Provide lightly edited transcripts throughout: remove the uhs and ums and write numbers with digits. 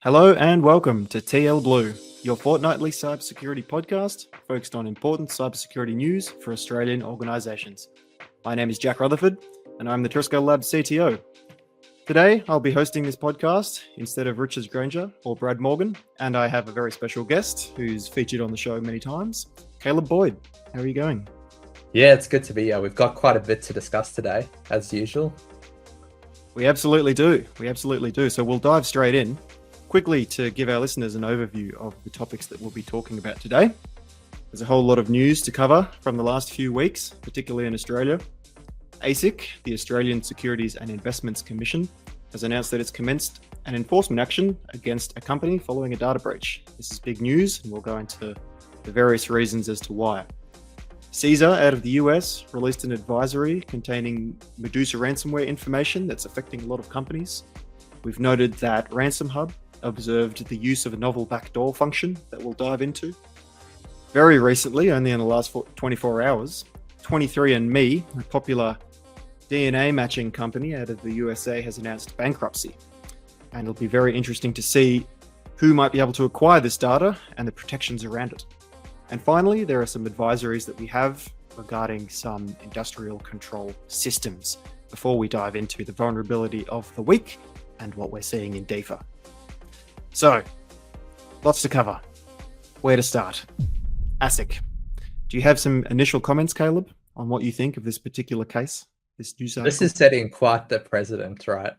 Hello and welcome to TL Blue, your fortnightly cybersecurity podcast focused on important cybersecurity news for Australian organisations. My name is Jack Rutherford and I'm the Trisco Labs CTO. Today I'll be hosting this podcast instead of Richard Granger or Brad Morgan, and I have a very special guest who's featured on the show many times, Caleb Boyd. How are you going? Yeah, it's good to be here. We've got quite a bit to discuss today, as usual. We absolutely do. So we'll dive straight in. Quickly, to give our listeners an overview of the topics that we'll be talking about today. There's a whole lot of news to cover from the last few weeks, particularly in Australia. ASIC, the Australian Securities and Investments Commission, has announced that it's commenced an enforcement action against a company following a data breach. This is big news, and we'll go into the various reasons as to why. CISA out of the US released an advisory containing Medusa ransomware information that's affecting a lot of companies. We've noted that RansomHub observed the use of a novel backdoor function that we'll dive into. Very recently, only in the last 24 hours, 23andMe, a popular DNA matching company out of the USA, has announced bankruptcy. And it'll be very interesting to see who might be able to acquire this data and the protections around it. And finally, there are some advisories that we have regarding some industrial control systems before we dive into the vulnerability of the week and what we're seeing in DFIR. So, lots to cover. Where to start? ASIC. Do you have some initial comments, Caleb, on what you think of this particular case? This news article? This is setting quite the precedent, right?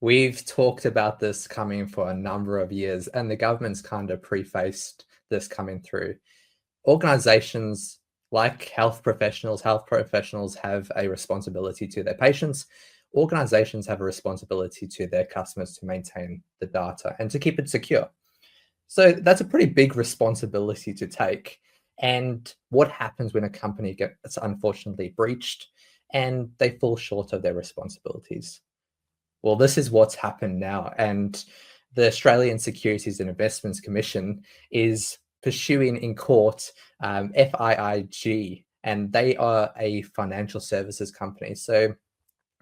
We've talked about this coming for a number of years, and the government's kind of prefaced this coming through. Organizations like health professionals have a responsibility to their patients. Organizations have a responsibility to their customers to maintain the data and to keep it secure. So that's a pretty big responsibility to take. And what happens when a company gets unfortunately breached and they fall short of their responsibilities? Well, this is what's happened now. And the Australian Securities and Investments Commission is pursuing in court FIIG, and they are a financial services company. So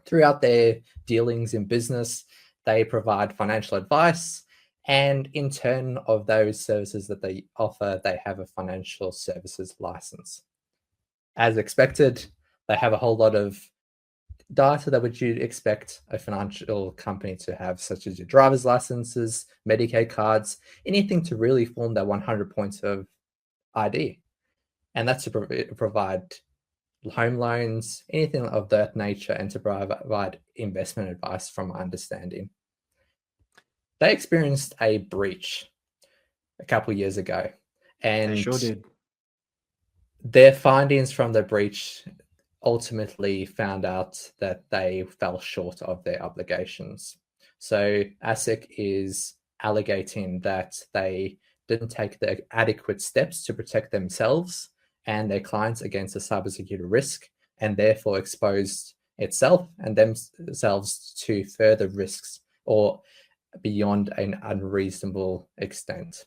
throughout their dealings in business, they provide financial advice, and in turn of those services that they offer, they have a financial services license. As expected, they have a whole lot of data that would you'd expect a financial company to have, such as your driver's licenses, Medicaid cards, anything to really form that 100 points of ID. And that's to provide home loans, anything of that nature, and to provide investment advice from my understanding. They experienced a breach a couple of years ago, and they sure did. Their findings from the breach ultimately found out that they fell short of their obligations. So ASIC is alleging that they didn't take the adequate steps to protect themselves and their clients against a cybersecurity risk, and therefore exposed itself and themselves to further risks or beyond an unreasonable extent.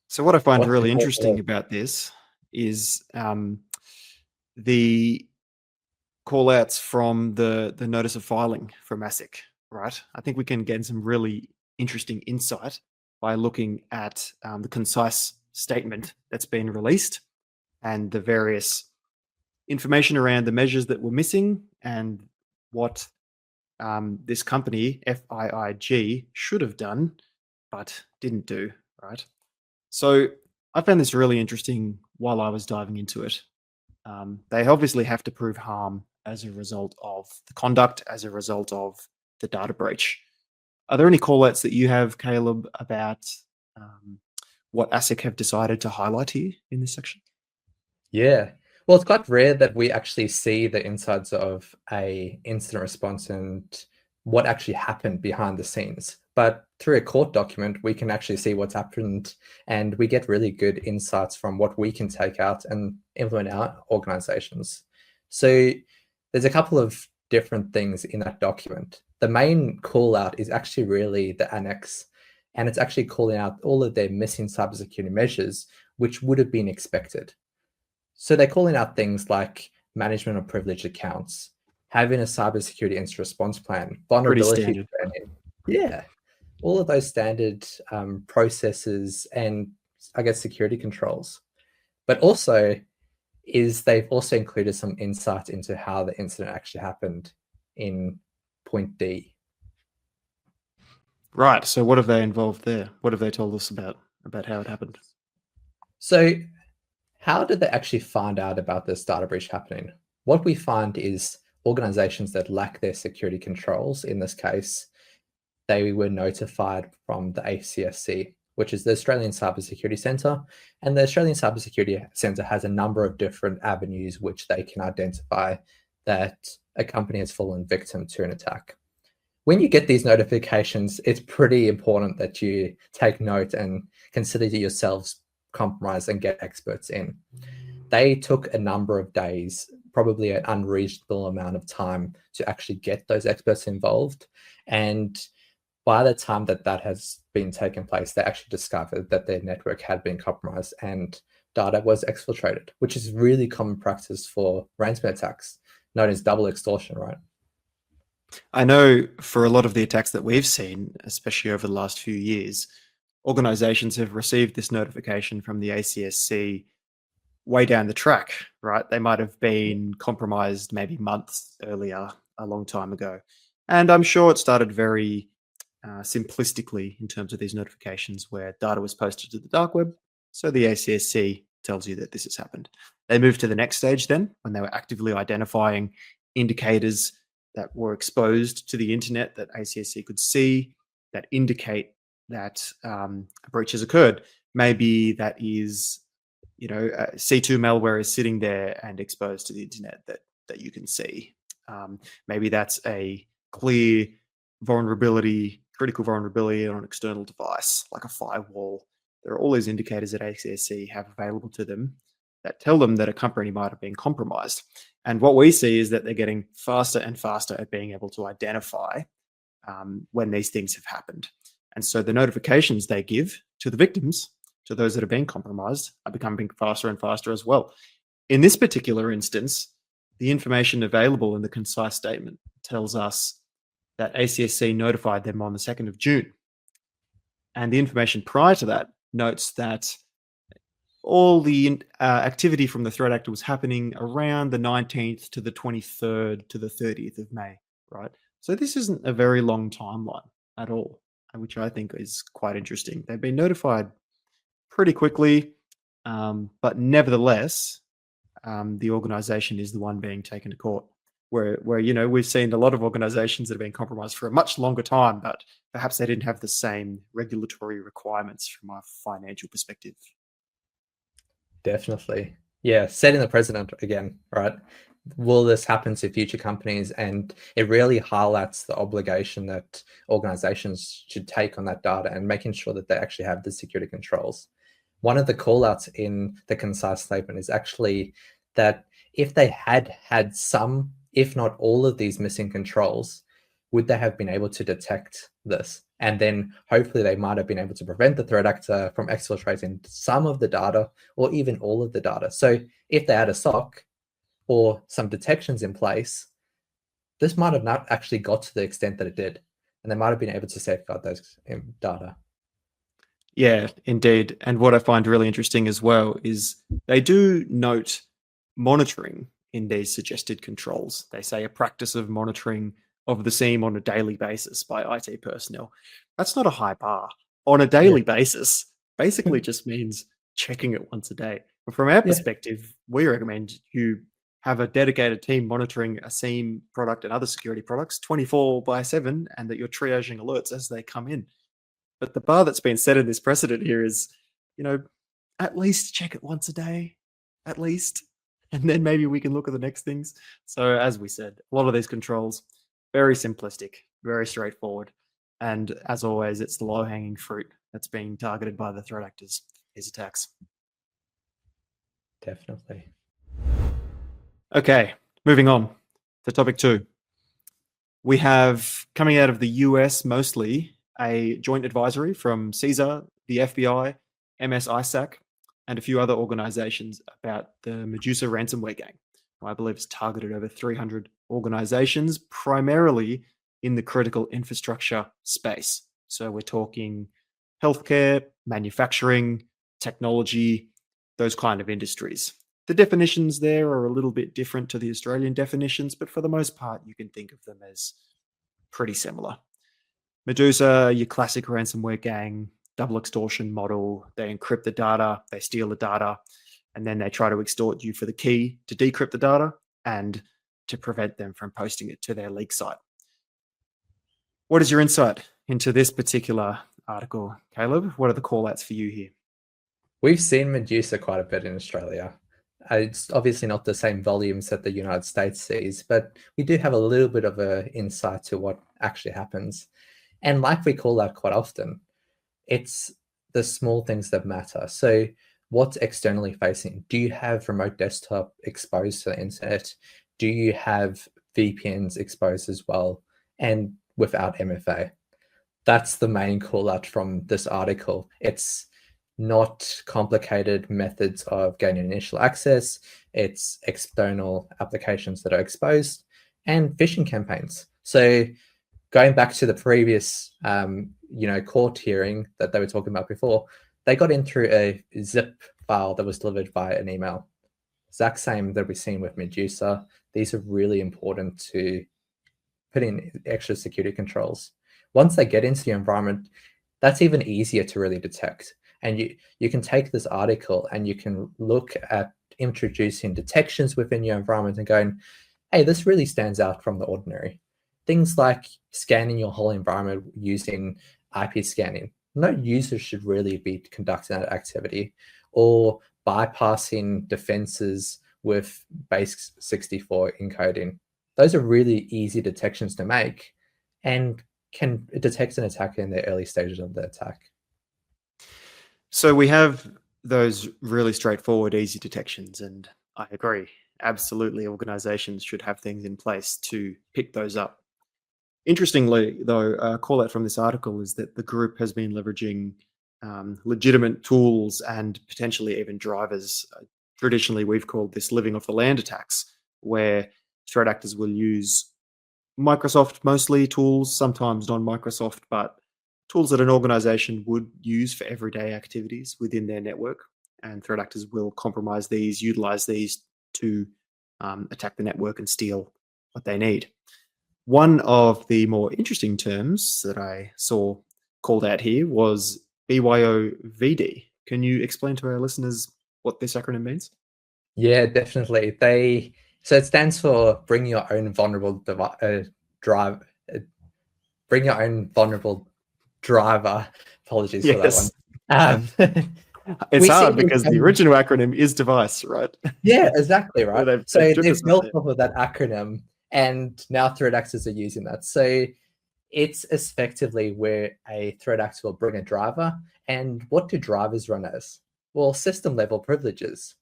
So what I find really interesting about this is the call-outs from the notice of filing from ASIC, right? I think we can get some really interesting insight by looking at the concise statement that's been released and the various information around the measures that were missing and what this company, FIIG, should have done, but didn't do, right? So I found this really interesting while I was diving into it. They obviously have to prove harm as a result of the conduct, as a result of the data breach. Are there any call-outs that you have, Caleb, about what ASIC have decided to highlight here in this section? Yeah. Well, it's quite rare that we actually see the insides of a incident response and what actually happened behind the scenes. But through a court document, we can actually see what's happened, and we get really good insights from what we can take out and implement our organizations. So there's a couple of different things in that document. The main call out is actually really the annex, and it's actually calling out all of their missing cybersecurity measures, which would have been expected. So they're calling out things like management of privileged accounts, having a cybersecurity incident response plan, vulnerability training. Yeah. all of those standard processes and, I guess, security controls. But also they've also included some insight into how the incident actually happened in point D. Right. So what have they involved there? What have they told us about how it happened? So how did they actually find out about this data breach happening? What we find is organizations that lack their security controls, in this case, they were notified from the ACSC, which is the Australian Cybersecurity Centre. And the Australian Cybersecurity Centre has a number of different avenues which they can identify that a company has fallen victim to an attack. When you get these notifications, it's pretty important that you take note and consider yourselves compromised and get experts in. They took a number of days, probably an unreasonable amount of time, to actually get those experts involved. And by the time that has been taken place, they actually discovered that their network had been compromised and data was exfiltrated, which is really common practice for ransomware attacks, known as double extortion, right? I know for a lot of the attacks that we've seen, especially over the last few years, organizations have received this notification from the ACSC way down the track, right? They might have been compromised maybe months earlier, a long time ago. And I'm sure it started very simplistically in terms of these notifications where data was posted to the dark web. So the ACSC tells you that this has happened. They moved to the next stage then when they were actively identifying indicators that were exposed to the internet that ACSC could see that indicate that a breach has occurred. Maybe that is, C2 malware is sitting there and exposed to the internet that you can see. Maybe that's a clear vulnerability, critical vulnerability on an external device, like a firewall. There are all these indicators that ACSC have available to them that tell them that a company might have been compromised. And what we see is that they're getting faster and faster at being able to identify when these things have happened. And so the notifications they give to the victims, to those that have been compromised, are becoming faster and faster as well. In this particular instance, the information available in the concise statement tells us that ACSC notified them on the 2nd of June. And the information prior to that notes that all the activity from the threat actor was happening around the 19th to the 23rd to the 30th of May, right? So this isn't a very long timeline at all, which I think is quite interesting. They've been notified pretty quickly, but nevertheless, the organization is the one being taken to court. Where we've seen a lot of organizations that have been compromised for a much longer time, but perhaps they didn't have the same regulatory requirements from a financial perspective. Definitely. Yeah, setting the precedent again, right? Will this happen to future companies? And it really highlights the obligation that organizations should take on that data and making sure that they actually have the security controls. One of the callouts in the concise statement is actually that if they had some, if not all of these missing controls, would they have been able to detect this? And then hopefully they might have been able to prevent the threat actor from exfiltrating some of the data or even all of the data. So if they had a SOC or some detections in place, this might have not actually got to the extent that it did. And they might have been able to safeguard those data. Yeah, indeed. And what I find really interesting as well is they do note monitoring in these suggested controls. They say a practice of monitoring of the SIEM on a daily basis by IT personnel. That's not a high bar. On a daily basis basically just means checking it once a day. But from our perspective, we recommend you have a dedicated team monitoring a SIEM product and other security products 24/7, and that you're triaging alerts as they come in. But the bar that's been set in this precedent here is, at least check it once a day, at least. And then maybe we can look at the next things. So as we said, a lot of these controls, very simplistic, very straightforward. And as always, it's the low-hanging fruit that's being targeted by the threat actors, these attacks. Definitely. Okay, moving on to topic 2. We have, coming out of the US mostly, a joint advisory from CISA, the FBI, ISAC, and a few other organizations about the Medusa ransomware gang. I believe it's targeted over 300 organizations, primarily in the critical infrastructure space. So we're talking healthcare, manufacturing, technology, those kind of industries. The definitions there are a little bit different to the Australian definitions, but for the most part, you can think of them as pretty similar. Medusa, your classic ransomware gang, double extortion model. They encrypt the data, they steal the data, and then they try to extort you for the key to decrypt the data and to prevent them from posting it to their leak site. What is your insight into this particular article, Caleb? What are the call-outs for you here? We've seen Medusa quite a bit in Australia. It's obviously not the same volumes that the United States sees, but we do have a little bit of an insight to what actually happens. And like we call out quite often, it's the small things that matter. So what's externally facing? Do you have remote desktop exposed to the internet? Do you have VPNs exposed as well? And without MFA? That's the main call out from this article. It's not complicated methods of gaining initial access. It's external applications that are exposed and phishing campaigns. So going back to the previous court hearing that they were talking about before, they got in through a zip file that was delivered via an email. Exact same that we've seen with Medusa. These are really important to put in extra security controls. Once they get into your environment, that's even easier to really detect. And you can take this article and you can look at introducing detections within your environment and going, hey, this really stands out from the ordinary. Things like scanning your whole environment using IP scanning. No user should really be conducting that activity, or bypassing defenses with base 64 encoding. Those are really easy detections to make and can detect an attacker in the early stages of the attack. So we have those really straightforward, easy detections, and I agree. Absolutely, organizations should have things in place to pick those up. Interestingly, though, a call out from this article is that the group has been leveraging legitimate tools and potentially even drivers. Traditionally, we've called this living off the land attacks, where threat actors will use Microsoft mostly tools, sometimes non-Microsoft, but tools that an organization would use for everyday activities within their network. And threat actors will compromise these, utilize these to attack the network and steal what they need. One of the more interesting terms that I saw called out here was BYOVD. Can you explain to our listeners what this acronym means? Yeah, definitely. So it stands for bring your own vulnerable bring your own vulnerable driver. Apologies for that one. It's hard because the original acronym is device, right? Yeah, exactly, right. They've built off off of that acronym, and now threat actors are using that. So it's effectively where a threat actor will bring a driver. And what do drivers run as? Well, system level privileges.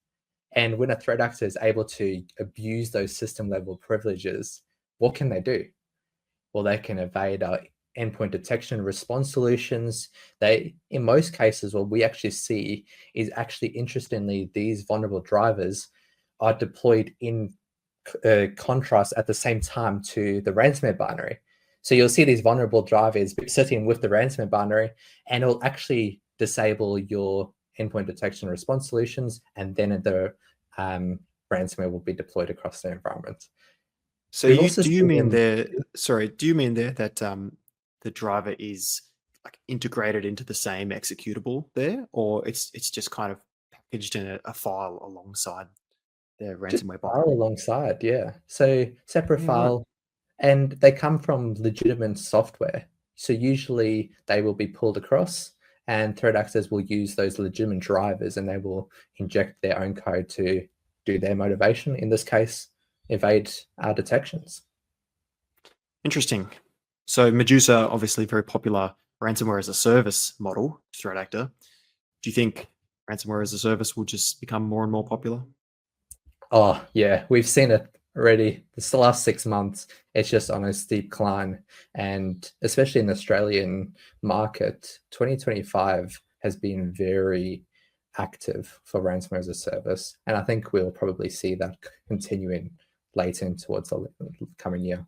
And when a threat actor is able to abuse those system level privileges, what can they do? Well, they can evade our endpoint detection and response solutions. In most cases, what we actually see is actually, interestingly, these vulnerable drivers are deployed in contrast at the same time to the ransomware binary. So you'll see these vulnerable drivers sitting with the ransomware binary, and it'll actually disable your endpoint detection and response solutions, and then the ransomware will be deployed across the environment. So do you mean there that the driver is like integrated into the same executable there, or it's just kind of packaged in a file alongside the ransomware file alongside, yeah. So separate Yeah, file, right. and they come from legitimate software. So usually they will be pulled across, and threat actors will use those legitimate drivers, and they will inject their own code to do their motivation. In this case, evade our detections. Interesting. So Medusa, obviously very popular ransomware as a service model, threat actor. Do you think ransomware as a service will just become more and more popular? Oh, yeah, we've seen it already. This last 6 months, it's just on a steep climb. And especially in the Australian market, 2025 has been very active for ransomware as a service. And I think we'll probably see that continuing later in towards the coming year.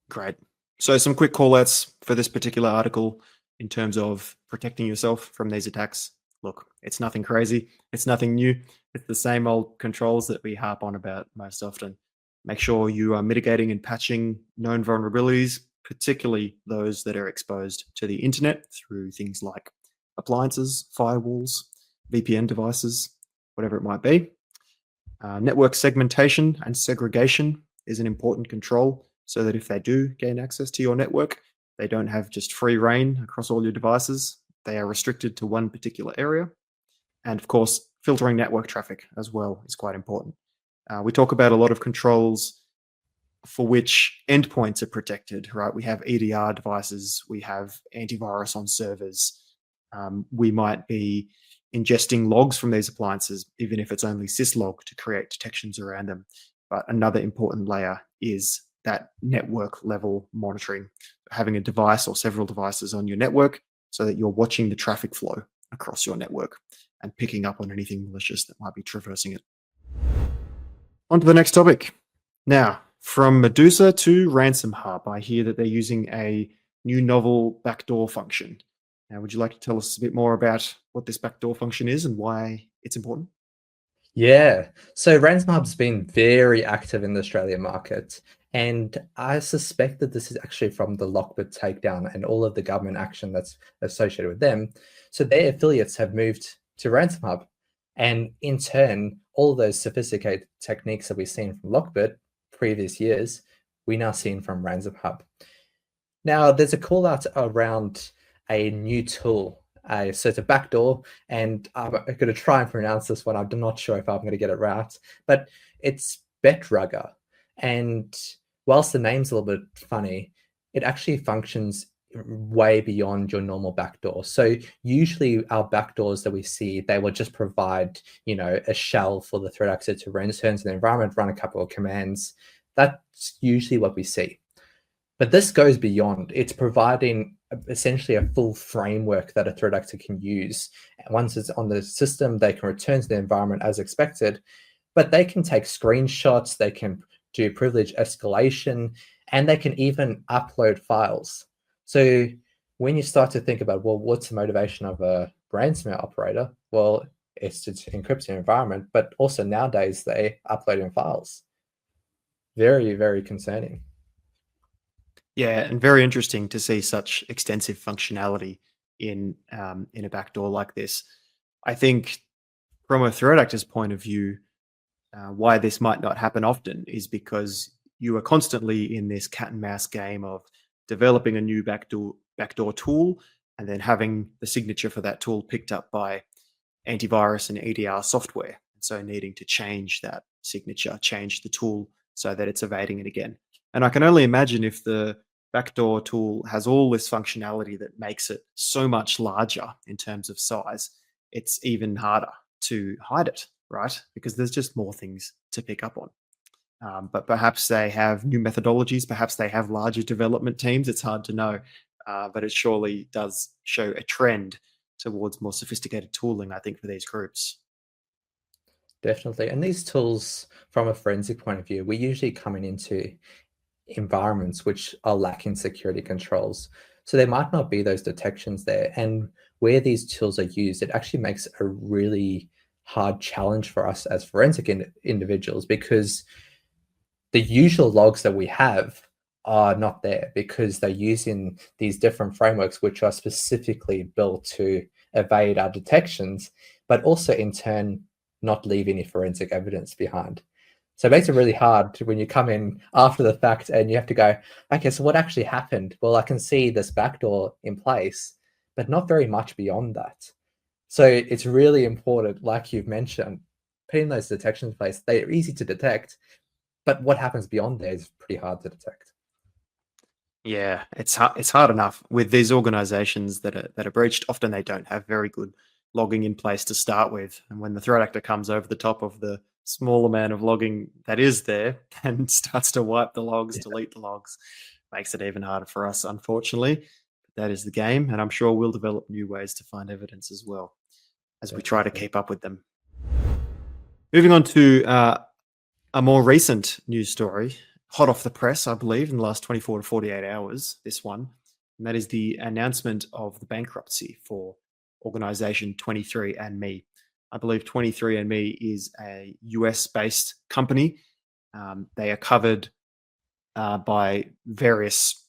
Great. So some quick call outs for this particular article in terms of protecting yourself from these attacks. Look, it's nothing crazy. It's nothing new. It's the same old controls that we harp on about most often. Make sure you are mitigating and patching known vulnerabilities, particularly those that are exposed to the internet through things like appliances, firewalls, VPN devices, whatever it might be. Network segmentation and segregation is an important control so that if they do gain access to your network, they don't have just free reign across all your devices. They are restricted to one particular area. And of course, filtering network traffic as well is quite important. We talk about a lot of controls for which endpoints are protected, right? We have EDR devices, we have antivirus on servers. We might be ingesting logs from these appliances, even if it's only syslog, to create detections around them. But another important layer is that network level monitoring, having a device or several devices on your network so that you're watching the traffic flow across your network and picking up on anything malicious that might be traversing it. On to the next topic. Now, from Medusa to RansomHub, I hear that they're using a new novel backdoor function. Now, would you like to tell us a bit more about what this backdoor function is and why it's important? Yeah, so RansomHub's been very active in the Australian market, and I suspect that this is actually from the Lockbit takedown and all of the government action that's associated with them. So their affiliates have moved to RansomHub, and in turn, all of those sophisticated techniques that we've seen from Lockbit previous years, we now seen from RansomHub. Now, there's a call out around a new tool. So it's a backdoor, and I'm going to try and pronounce this one. I'm not sure if I'm going to get it right, but it's Betruger. And whilst the name's a little bit funny, it actually functions way beyond your normal backdoor. So usually our backdoors that we see, they will just provide, a shell for the threat actor to return to the environment, run a couple of commands. That's usually what we see. But this goes beyond. It's providing essentially a full framework that a threat actor can use. And once it's on the system, they can return to the environment as expected, but they can take screenshots, they can do privilege escalation, and they can even upload files. So when you start to think about, well, what's the motivation of a ransomware operator? Well, it's to encrypt your environment, but also nowadays they upload in files. Very, very concerning. Yeah, and very interesting to see such extensive functionality in a backdoor like this. I think from a threat actor's point of view, why this might not happen often is because you are constantly in this cat and mouse game of developing a new backdoor tool and then having the signature for that tool picked up by antivirus and EDR software. So needing to change that signature, change the tool so that it's evading it again. And I can only imagine if the backdoor tool has all this functionality that makes it so much larger in terms of size, it's even harder to hide it, right? Because there's just more things to pick up on. But perhaps they have new methodologies, perhaps they have larger development teams. It's hard to know, but it surely does show a trend towards more sophisticated tooling, I think, for these groups. Definitely. And these tools, from a forensic point of view, we're usually coming into environments which are lacking security controls. So there might not be those detections there. And where these tools are used, it actually makes a really hard challenge for us as forensic individuals, because the usual logs that we have are not there because they're using these different frameworks which are specifically built to evade our detections, but also in turn not leave any forensic evidence behind. So it makes it really hard when you come in after the fact and you have to go, okay, so what actually happened? Well, I can see this backdoor in place, but not very much beyond that. So it's really important, like you've mentioned, putting those detections in place. They're easy to detect, but what happens beyond there is pretty hard to detect. Yeah, it's hard enough with these organizations that are breached. Often they don't have very good logging in place to start with, and when the threat actor comes over the top of the small amount of logging that is there and starts to wipe the logs, delete the logs, makes it even harder for us, unfortunately. But that is the game, and I'm sure we'll develop new ways to find evidence as well as we try to keep up with them. Moving on to a more recent news story hot off the press, I believe, in the last 24 to 48 hours, this one. And that is the announcement of the bankruptcy for organization 23andMe. I believe 23andMe is a US-based company. They are covered by various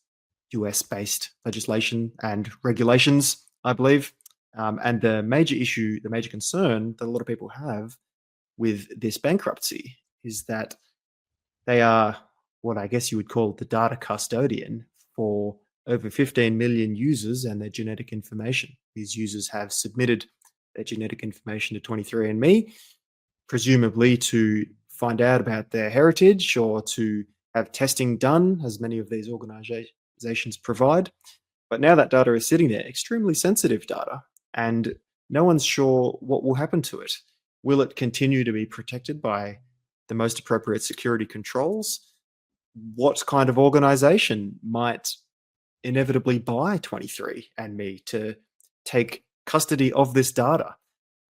US-based legislation and regulations, I believe. And the major issue, the major concern that a lot of people have with this bankruptcy is that they are what I guess you would call the data custodian for over 15 million users and their genetic information. These users have submitted their genetic information to 23andMe, presumably to find out about their heritage or to have testing done, as many of these organizations provide. But now that data is sitting there, extremely sensitive data, and no one's sure what will happen to it. Will it continue to be protected by the most appropriate security controls? What kind of organization might inevitably buy 23andMe to take custody of this data?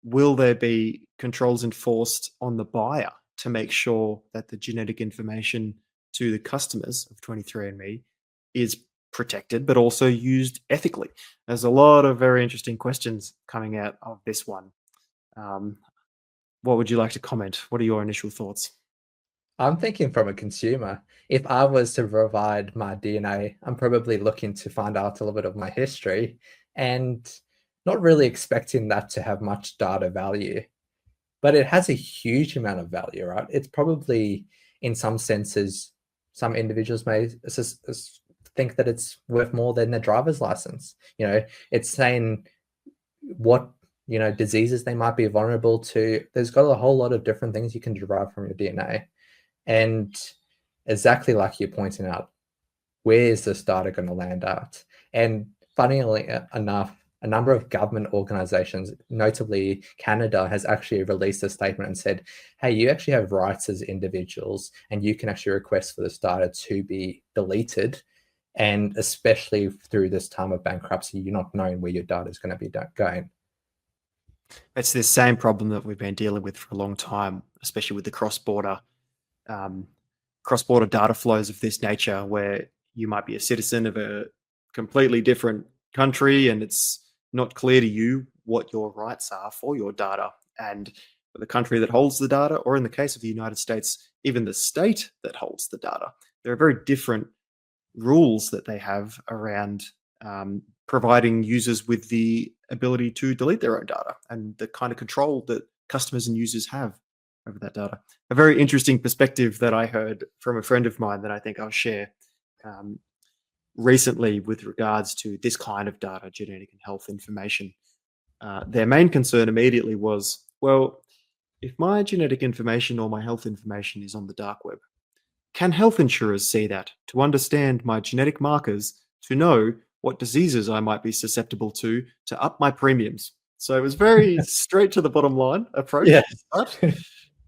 Will there be controls enforced on the buyer to make sure that the genetic information to the customers of 23andMe is protected, but also used ethically? There's a lot of very interesting questions coming out of this one. What would you like to comment? What are your initial thoughts? I'm thinking from a consumer. If I was to provide my DNA, I'm probably looking to find out a little bit of my history and not really expecting that to have much data value. But it has a huge amount of value, right? It's probably, in some senses, some individuals may think that it's worth more than their driver's license. It's saying what diseases they might be vulnerable to. There's got a whole lot of different things you can derive from your DNA. And exactly like you're pointing out, where is this data going to land at? And funnily enough, a number of government organizations, notably Canada, has actually released a statement and said, hey, you actually have rights as individuals, and you can actually request for this data to be deleted. And especially through this time of bankruptcy, you're not knowing where your data is going to be going. It's this same problem that we've been dealing with for a long time, especially with the cross-border data flows of this nature, where you might be a citizen of a completely different country and it's not clear to you what your rights are for your data. And for the country that holds the data, or in the case of the United States, even the state that holds the data, there are very different rules that they have around providing users with the ability to delete their own data and the kind of control that customers and users have over that data. A very interesting perspective that I heard from a friend of mine that I think I'll share recently with regards to this kind of data, genetic and health information. Their main concern immediately was, well, if my genetic information or my health information is on the dark web, can health insurers see that to understand my genetic markers to know what diseases I might be susceptible to up my premiums? So it was very straight to the bottom line approach, but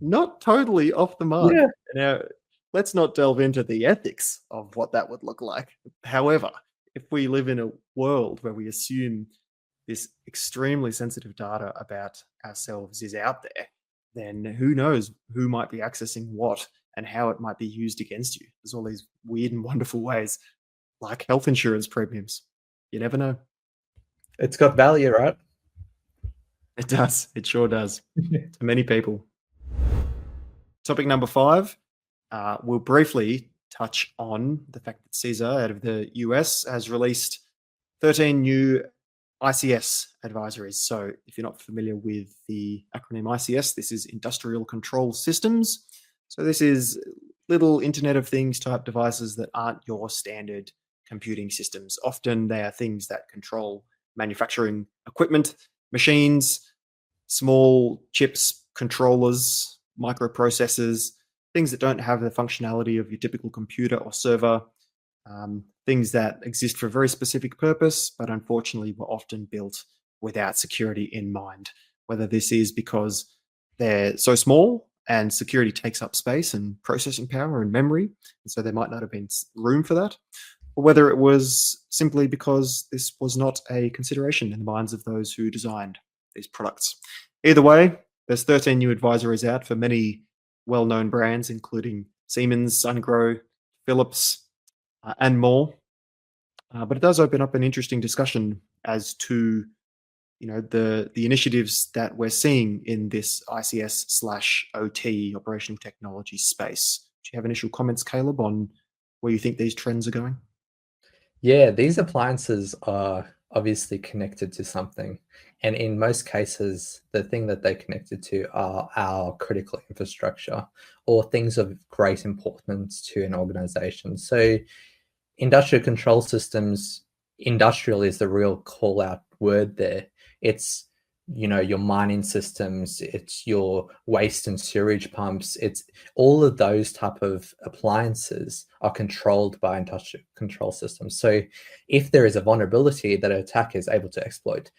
not totally off the mark. Yeah. Now, let's not delve into the ethics of what that would look like. However, if we live in a world where we assume this extremely sensitive data about ourselves is out there, then who knows who might be accessing what and how it might be used against you. There's all these weird and wonderful ways, like health insurance premiums. You never know. It's got value, right? It does. It sure does. To many people. Topic number 5, we'll briefly touch on the fact that CISA out of the US has released 13 new ICS advisories. So if you're not familiar with the acronym ICS, this is Industrial Control Systems. So this is little Internet of Things type devices that aren't your standard computing systems. Often they are things that control manufacturing equipment, machines, small chips, controllers, microprocessors, things that don't have the functionality of your typical computer or server, things that exist for a very specific purpose, but unfortunately were often built without security in mind. Whether this is because they're so small and security takes up space and processing power and memory, and so there might not have been room for that, or whether it was simply because this was not a consideration in the minds of those who designed these products. Either way, there's 13 new advisories out for many well-known brands, including Siemens, Sungrow, Philips, and more. But it does open up an interesting discussion as to the initiatives that we're seeing in this ICS/OT operational technology space. Do you have initial comments, Caleb, on where you think these trends are going? Yeah, these appliances are obviously connected to something. And in most cases, the thing that they're connected to are our critical infrastructure or things of great importance to an organization. So industrial control systems, industrial is the real call out word there. It's your mining systems, it's your waste and sewage pumps, it's all of those type of appliances are controlled by industrial control systems. So if there is a vulnerability that an attacker is able to exploit,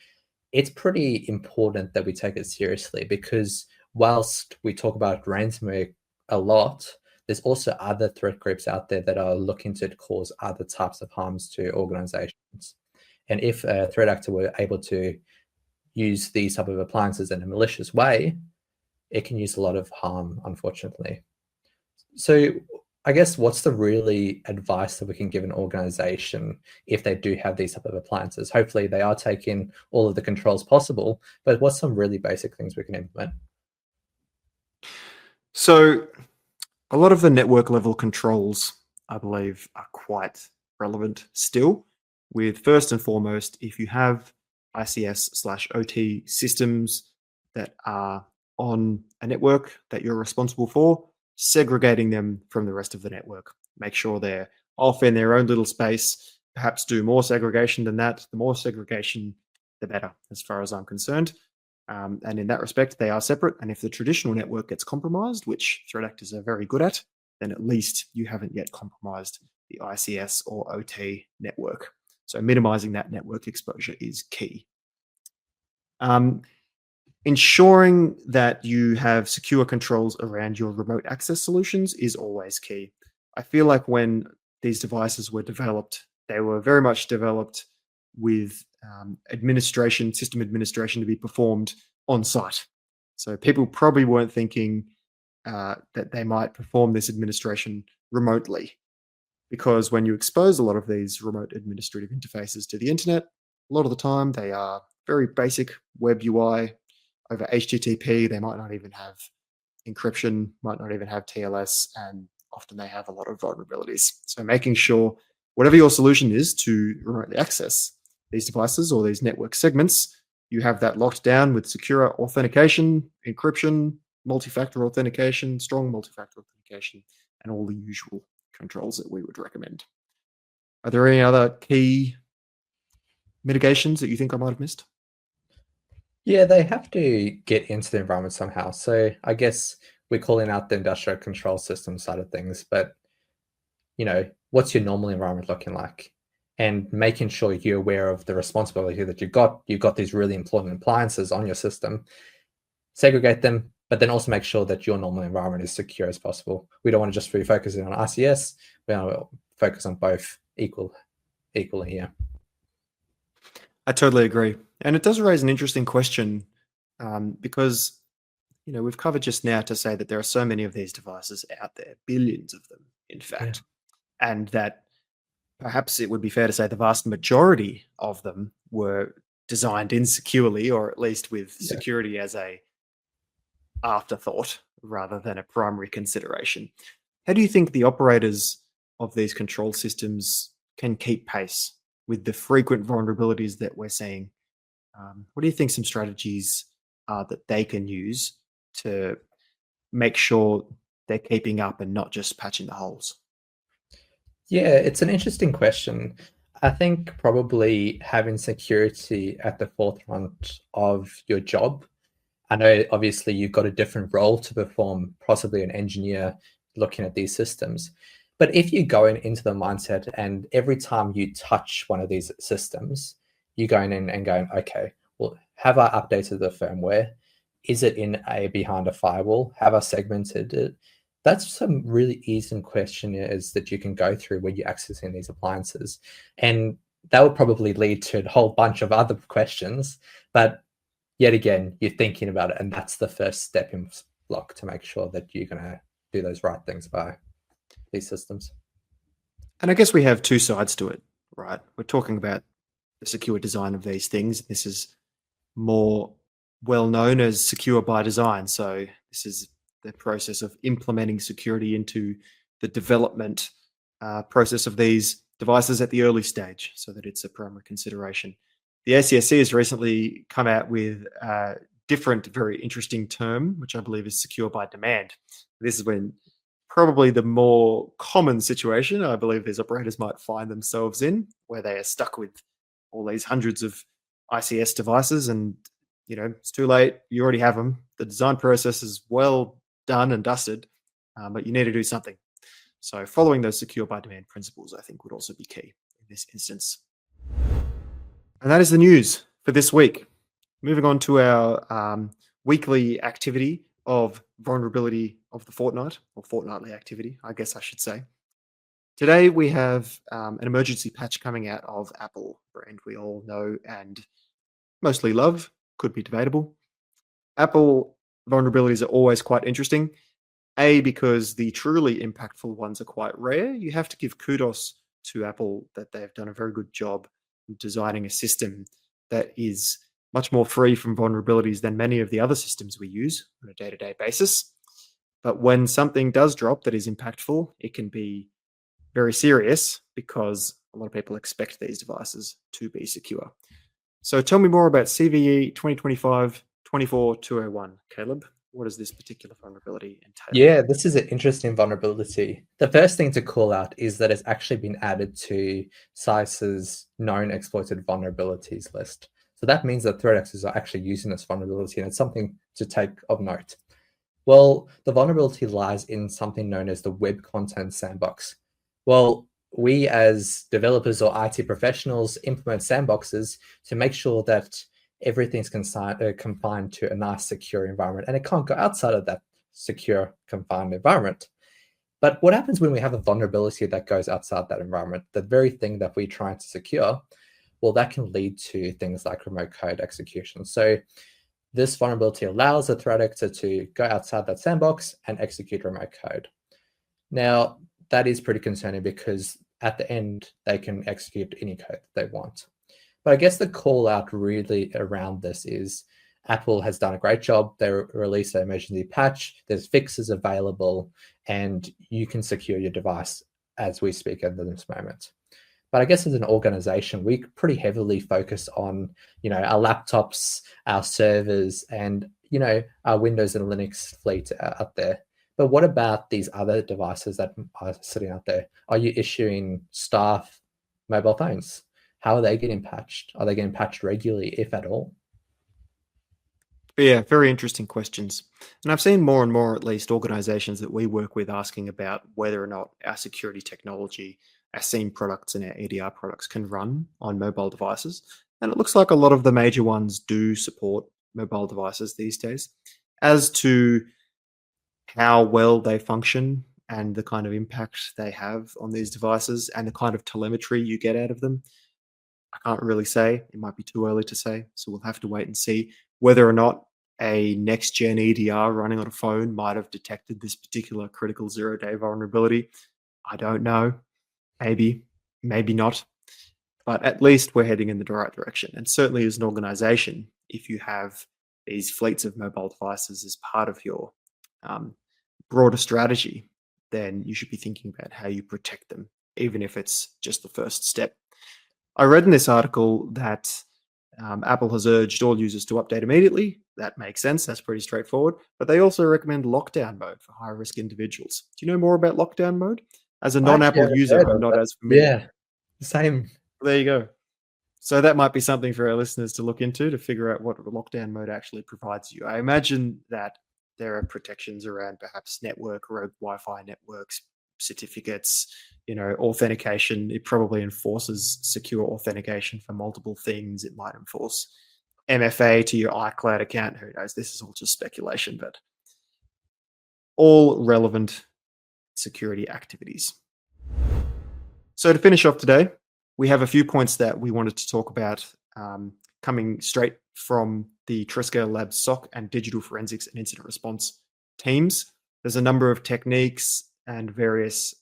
it's pretty important that we take it seriously, because whilst we talk about ransomware a lot, there's also other threat groups out there that are looking to cause other types of harms to organizations. And if a threat actor were able to use these type of appliances in a malicious way, it can use a lot of harm, unfortunately. So I guess what's the really advice that we can give an organization if they do have these type of appliances? Hopefully they are taking all of the controls possible, but what's some really basic things we can implement? So a lot of the network level controls, I believe, are quite relevant still, with first and foremost, if you have ICS/OT systems that are on a network that you're responsible for, segregating them from the rest of the network. Make sure they're off in their own little space, perhaps do more segregation than that. The more segregation, the better, as far as I'm concerned. And in that respect, they are separate. And if the traditional network gets compromised, which threat actors are very good at, then at least you haven't yet compromised the ICS or OT network. So minimizing that network exposure is key. Ensuring that you have secure controls around your remote access solutions is always key. I feel like when these devices were developed, they were very much developed with system administration to be performed on site. So people probably weren't thinking that they might perform this administration remotely, because when you expose a lot of these remote administrative interfaces to the internet, a lot of the time they are very basic web UI over HTTP. They might not even have encryption, might not even have TLS, and often they have a lot of vulnerabilities. So making sure whatever your solution is to remotely access these devices or these network segments, you have that locked down with secure authentication, encryption, multi-factor authentication, strong multi-factor authentication, and all the usual controls that we would recommend. Are there any other key mitigations that you think I might have missed? Yeah, they have to get into the environment somehow. So I guess we're calling out the industrial control system side of things, but what's your normal environment looking like? And making sure you're aware of the responsibility that you've got these really important appliances on your system, segregate them, but then also make sure that your normal environment is secure as possible. We don't want to just be focusing on ICS. We want to focus on both equally here. I totally agree. And it does raise an interesting question because, we've covered just now to say that there are so many of these devices out there, billions of them, in fact, and that perhaps it would be fair to say the vast majority of them were designed insecurely, or at least with security as a afterthought rather than a primary consideration. How do you think the operators of these control systems can keep pace with the frequent vulnerabilities that we're seeing? What do you think some strategies are that they can use to make sure they're keeping up and not just patching the holes? Yeah, it's an interesting question. I think probably having security at the forefront of your job. I know obviously you've got a different role to perform, possibly an engineer looking at these systems. But if you're going into the mindset and every time you touch one of these systems, you're going in and going, okay, well, have I updated the firmware? Is it behind a firewall? Have I segmented it? That's some really easy questionnaires that you can go through when you're accessing these appliances. And that would probably lead to a whole bunch of other questions. But yet again, you're thinking about it. And that's the first step in block to make sure that you're going to do those right things by these systems. And I guess we have two sides to it, right? We're talking about the secure design of these things. This is more well known as secure by design. So this is the process of implementing security into the development process of these devices at the early stage so that it's a primary consideration. The ACSC has recently come out with a different, very interesting term, which I believe is secure by demand. This is when probably the more common situation I believe these operators might find themselves in, where they are stuck with all these hundreds of ICS devices and it's too late. You already have them. The design process is well done and dusted, but you need to do something. So following those secure by demand principles, I think, would also be key in this instance. And that is the news for this week. Moving on to our weekly activity of vulnerability of the fortnight, or fortnightly activity, I guess I should say. Today we have an emergency patch coming out of Apple, a brand we all know and mostly love, could be debatable. Apple vulnerabilities are always quite interesting. A, because the truly impactful ones are quite rare. You have to give kudos to Apple that they've done a very good job designing a system that is much more free from vulnerabilities than many of the other systems we use on a day-to-day basis. But when something does drop that is impactful, it can be very serious because a lot of people expect these devices to be secure. So tell me more about CVE 2025-24-201, Caleb. What does this particular vulnerability entail? Yeah, this is an interesting vulnerability. The first thing to call out is that it's actually been added to CISA's known exploited vulnerabilities list. So that means that threat actors are actually using this vulnerability, and it's something to take of note. Well, the vulnerability lies in something known as the Web Content Sandbox. Well, we as developers or IT professionals implement sandboxes to make sure that everything's confined to a nice, secure environment, and it can't go outside of that secure, confined environment. But what happens when we have a vulnerability that goes outside that environment, the very thing that we're trying to secure? Well, that can lead to things like remote code execution. So this vulnerability allows the threat actor to go outside that sandbox and execute remote code. Now, that is pretty concerning because at the end, they can execute any code they want. But I guess the call out really around this is Apple has done a great job. They released an emergency patch. There's fixes available, and you can secure your device as we speak at this moment. But I guess as an organization, we pretty heavily focus on, our laptops, our servers, and, our Windows and Linux fleet out there. But what about these other devices that are sitting out there? Are you issuing staff mobile phones? How are they getting patched? Are they getting patched regularly, if at all? Yeah, very interesting questions. And I've seen more and more, at least, organizations that we work with asking about whether or not our security technology, our SIEM products and our EDR products can run on mobile devices. And it looks like a lot of the major ones do support mobile devices these days. As to how well they function and the kind of impact they have on these devices and the kind of telemetry you get out of them, I can't really say. It might be too early to say. So we'll have to wait and see whether or not a next-gen EDR running on a phone might have detected this particular critical zero-day vulnerability. I don't know. Maybe, maybe not. But at least we're heading in the right direction. And certainly as an organization, if you have these fleets of mobile devices as part of your broader strategy, then you should be thinking about how you protect them, even if it's just the first step. I read in this article that Apple has urged all users to update immediately. That makes sense. That's pretty straightforward. But they also recommend lockdown mode for high-risk individuals. Do you know more about lockdown mode? As a non-Apple user, I'm not as familiar. Yeah, same. There you go. So that might be something for our listeners to look into to figure out what lockdown mode actually provides you. I imagine that there are protections around perhaps network, rogue Wi-Fi networks, certificates, authentication. It probably enforces secure authentication for multiple things. It might enforce MFA to your iCloud account. Who knows? This is all just speculation, but all relevant security activities. So to finish off today, we have a few points that we wanted to talk about coming straight from the Triscale Labs SOC and digital forensics and incident response teams. There's a number of techniques and various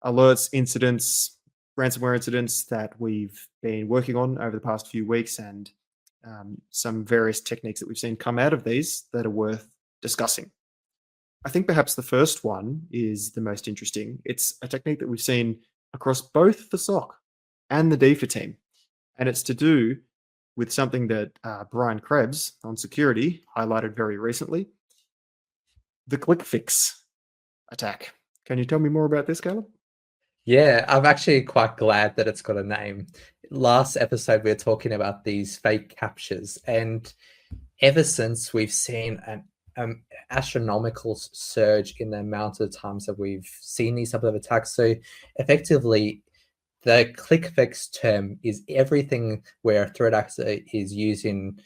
alerts, incidents, ransomware incidents that we've been working on over the past few weeks, and some various techniques that we've seen come out of these that are worth discussing. I think perhaps the first one is the most interesting. It's a technique that we've seen across both the SOC and the DFIR team, and it's to do with something that Brian Krebs on security highlighted very recently, the click fix attack. Can you tell me more about this, Caleb? Yeah, I'm actually quite glad that it's got a name. Last episode, we were talking about these fake captures, and ever since we've seen an astronomical surge in the amount of times that we've seen these type of attacks. So effectively, the click fix term is everything where a threat actor is using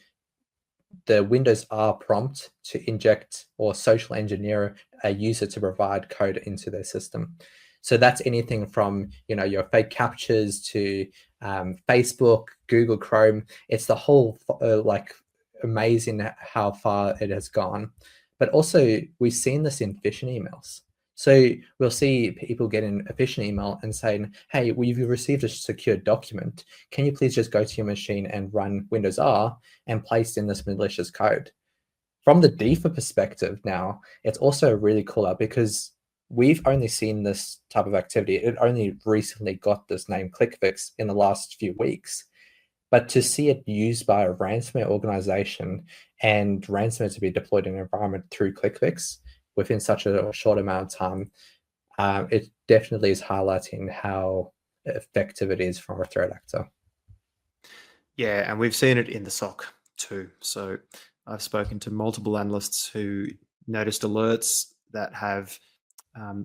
the Windows R prompt to inject or social engineer a user to provide code into their system. So that's anything from your fake captures to Facebook, Google Chrome. It's the whole amazing how far it has gone. But also we've seen this in phishing emails. So we'll see people getting a phishing email and saying, hey, we've received a secure document. Can you please just go to your machine and run Windows R and paste in this malicious code? From the DFIR perspective now, it's also really cool out because we've only seen this type of activity. It only recently got this name ClickFix in the last few weeks. But to see it used by a ransomware organization and ransomware to be deployed in an environment through ClickFix within such a short amount of time, it definitely is highlighting how effective it is from a threat actor. Yeah, and we've seen it in the SOC too. So I've spoken to multiple analysts who noticed alerts that have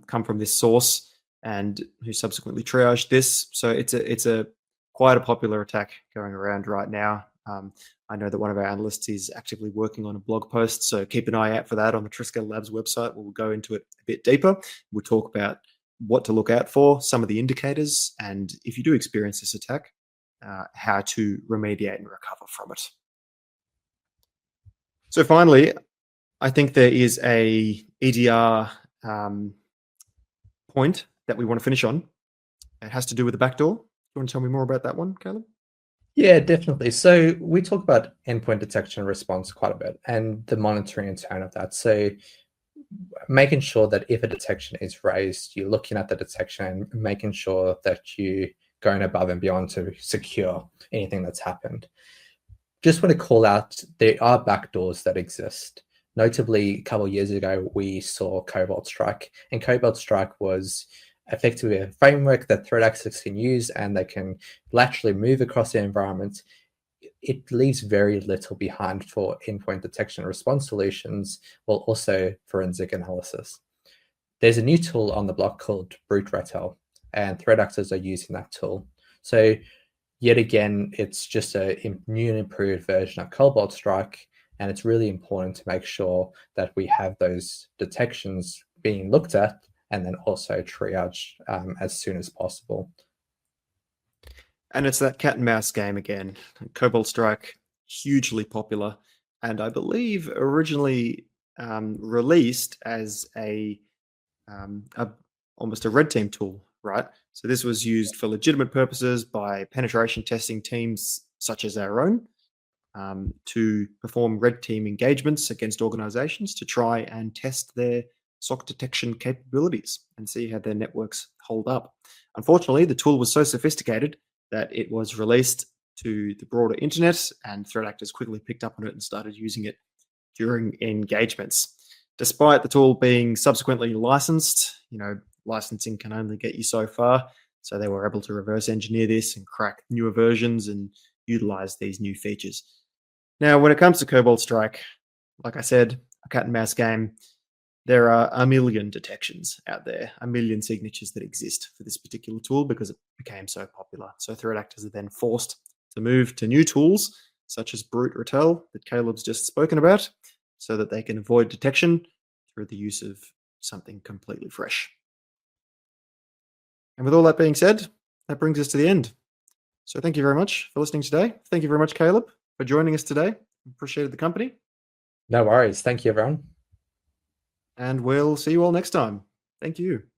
come from this source and who subsequently triaged this. So it's a quite a popular attack going around right now. I know that one of our analysts is actively working on a blog post, so keep an eye out for that on the Triskel Labs website. We'll go into it a bit deeper. We'll talk about what to look out for, some of the indicators, and if you do experience this attack, how to remediate and recover from it. So finally, I think there is a EDR point that we want to finish on. It has to do with the backdoor. Do you want to tell me more about that one, Caleb? Yeah, definitely. So we talk about endpoint detection and response quite a bit and the monitoring and turn of that. So making sure that if a detection is raised, you're looking at the detection and making sure that you're going above and beyond to secure anything that's happened. Just want to call out, there are backdoors that exist. Notably, a couple of years ago, we saw Cobalt Strike, and Cobalt Strike was effectively a framework that threat actors can use, and they can laterally move across the environment. It leaves very little behind for endpoint detection and response solutions, while also forensic analysis. There's a new tool on the block called Ratel, and threat actors are using that tool. So yet again, it's just a new and improved version of Cobalt Strike, and it's really important to make sure that we have those detections being looked at and then also triage as soon as possible. And it's that cat and mouse game again. Cobalt Strike, hugely popular, and I believe originally released as almost a red team tool, right? So this was used for legitimate purposes by penetration testing teams such as our own to perform red team engagements against organizations to try and test their SOC detection capabilities and see how their networks hold up. Unfortunately, the tool was so sophisticated that it was released to the broader internet, and threat actors quickly picked up on it and started using it during engagements. Despite the tool being subsequently licensed, licensing can only get you so far. So they were able to reverse engineer this and crack newer versions and utilize these new features. Now, when it comes to Cobalt Strike, like I said, a cat and mouse game, there are a million detections out there, a million signatures that exist for this particular tool because it became so popular. So threat actors are then forced to move to new tools such as Ratel that Caleb's just spoken about, so that they can avoid detection through the use of something completely fresh. And with all that being said, that brings us to the end. So thank you very much for listening today. Thank you very much, Caleb, for joining us today. Appreciated the company. No worries. Thank you, everyone. And we'll see you all next time. Thank you.